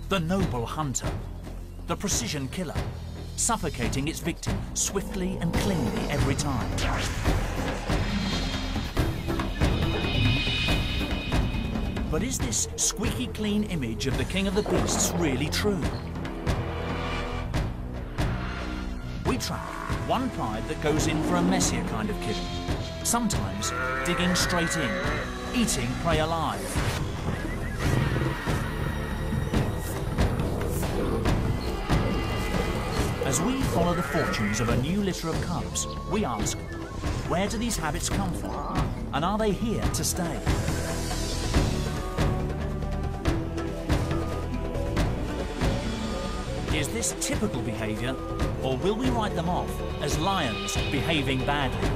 The noble hunter, the precision killer, suffocating its victim swiftly and cleanly every time. But is this squeaky clean image of the king of the beasts really true? We track one pride that goes in for a messier kind of killing, sometimes digging straight in, eating prey alive. As we follow the fortunes of a new litter of cubs, we ask, where do these habits come from? And are they here to stay? Is this typical behaviour, or will we write them off as lions behaving badly?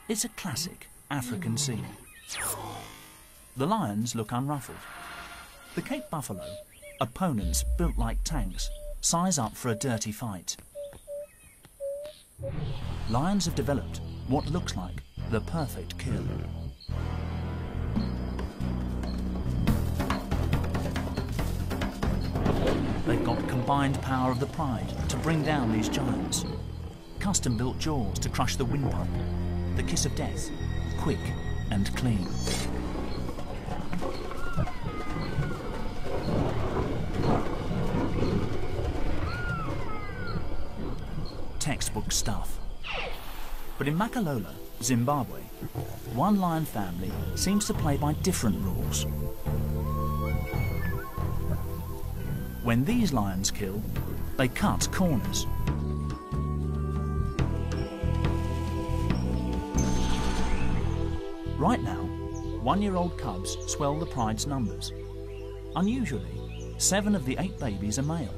It's a classic African scene. The lions look unruffled. The Cape buffalo, opponents built like tanks, size up for a dirty fight. Lions have developed what looks like the perfect kill. They've got combined power of the pride to bring down these giants. Custom-built jaws to crush the windpipe. The kiss of death, quick and clean. Textbook stuff. But in Makalola, Zimbabwe, one lion family seems to play by different rules. When these lions kill, they cut corners. Right now, one-year-old cubs swell the pride's numbers. Unusually, 7 of the 8 babies are male.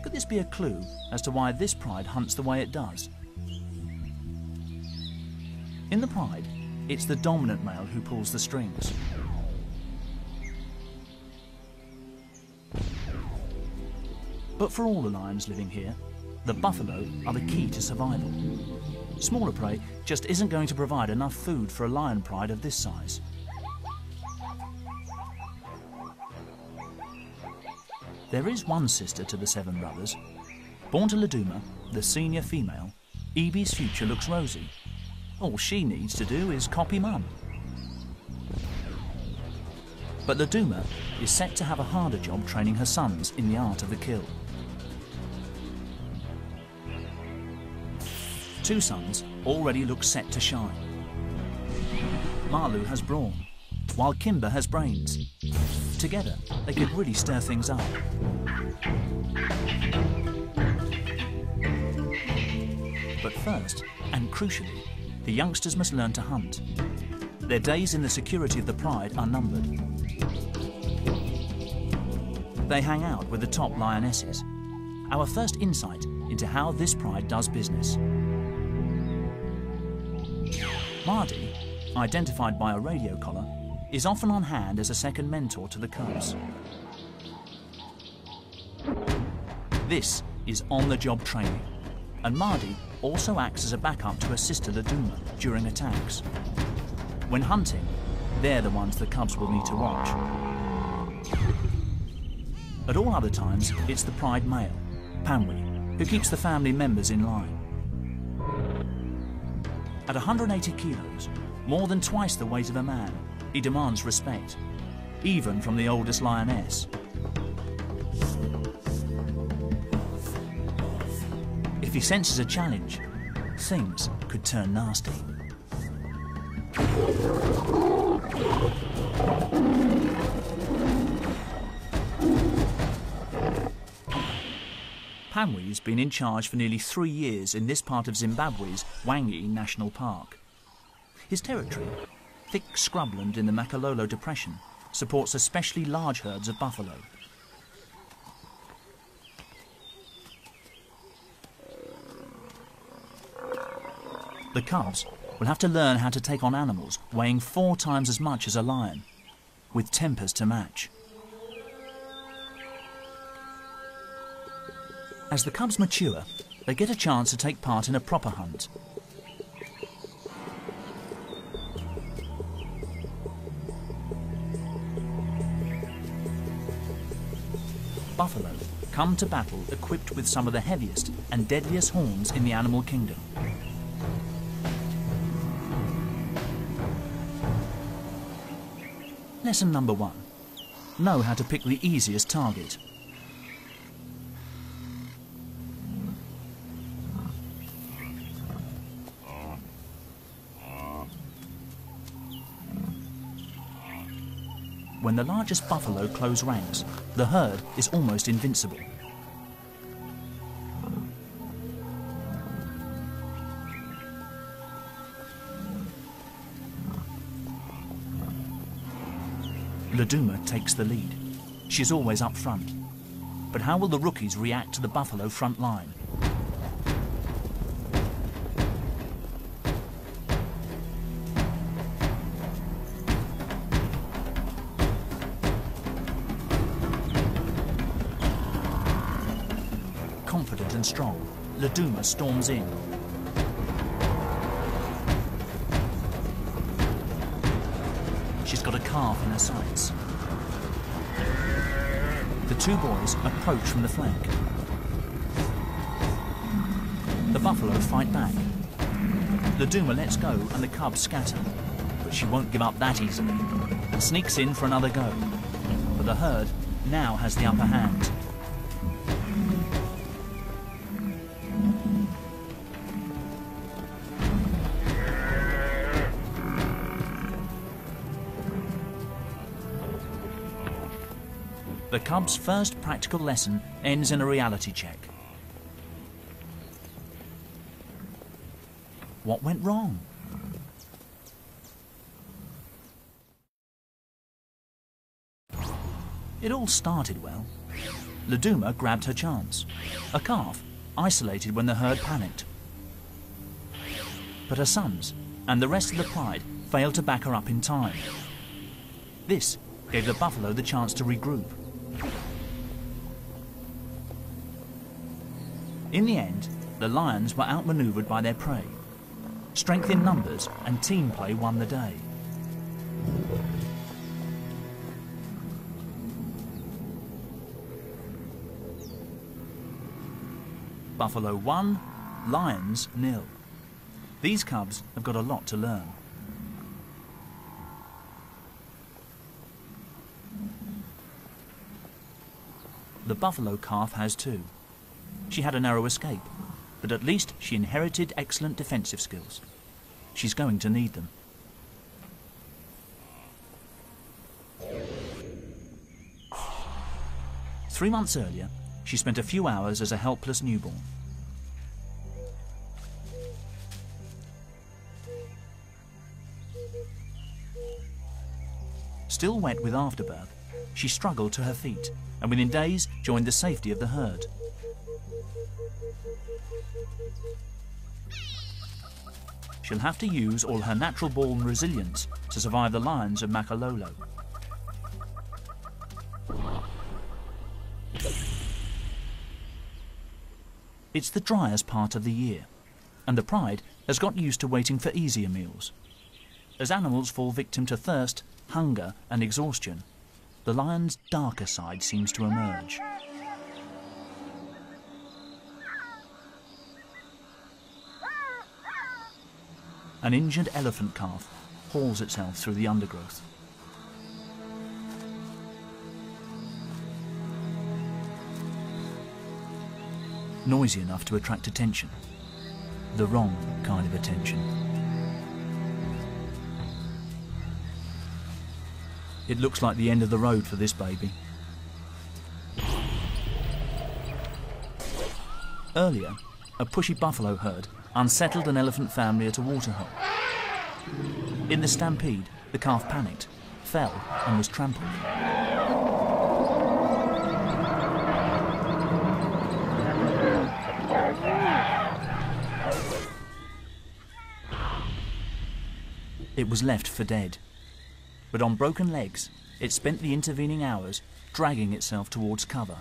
Could this be a clue as to why this pride hunts the way it does? In the pride, it's the dominant male who pulls the strings. But for all the lions living here, the buffalo are the key to survival. Smaller prey just isn't going to provide enough food for a lion pride of this size. There is one sister to the 7 brothers. Born to Laduma, the senior female, Evie's future looks rosy. All she needs to do is copy Mum. But Laduma is set to have a harder job training her sons in the art of the kill. 2 sons already look set to shine. Malu has brawn, while Kimber has brains. Together, they could really stir things up. But first, and crucially, the youngsters must learn to hunt. Their days in the security of the pride are numbered. They hang out with the top lionesses. Our first insight into how this pride does business. Mardi, identified by a radio collar, is often on hand as a second mentor to the cubs. This is on-the-job training, and Mardi also acts as a backup to her sister Laduma during attacks. When hunting, they're the ones the cubs will need to watch. At all other times, it's the pride male, Panwi, who keeps the family members in line. At 180 kilos, more than twice the weight of a man, he demands respect, even from the oldest lioness. If he senses a challenge, things could turn nasty. Panwi's been in charge for nearly 3 years in this part of Zimbabwe's Hwange National Park. His territory, thick scrubland in the Makalola Depression, supports especially large herds of buffalo. The cubs will have to learn how to take on animals weighing 4 times as much as a lion, with tempers to match. As the cubs mature, they get a chance to take part in a proper hunt. Buffalo come to battle equipped with some of the heaviest and deadliest horns in the animal kingdom. Lesson number 1. Know how to pick the easiest target. When the largest buffalo close ranks, the herd is almost invincible. Laduma takes the lead. She's always up front. But how will the rookies react to the buffalo front line? Confident and strong, Laduma storms in. She's got a calf in her sights. The two boys approach from the flank. The buffalo fight back. Laduma lets go and the cubs scatter, but she won't give up that easily and sneaks in for another go. But the herd now has the upper hand. The cubs' first practical lesson ends in a reality check. What went wrong? It all started well. Laduma grabbed her chance. A calf, isolated when the herd panicked. But her sons and the rest of the pride failed to back her up in time. This gave the buffalo the chance to regroup. In the end, the lions were outmaneuvered by their prey. Strength in numbers and team play won the day. Buffalo 1, lions 0. These cubs have got a lot to learn. The buffalo calf has too. She had a narrow escape, but at least she inherited excellent defensive skills. She's going to need them. Three months earlier, she spent a few hours as a helpless newborn. Still wet with afterbirth, she struggled to her feet and within days joined the safety of the herd. She'll have to use all her natural-born resilience to survive the lions of Makalolo. It's the driest part of the year, and the pride has got used to waiting for easier meals. As animals fall victim to thirst, hunger and exhaustion, the lion's darker side seems to emerge. An injured elephant calf hauls itself through the undergrowth. Noisy enough to attract attention. The wrong kind of attention. It looks like the end of the road for this baby. Earlier, a pushy buffalo herd unsettled an elephant family at a waterhole. In the stampede, the calf panicked, fell and was trampled. It was left for dead, but on broken legs, it spent the intervening hours dragging itself towards cover.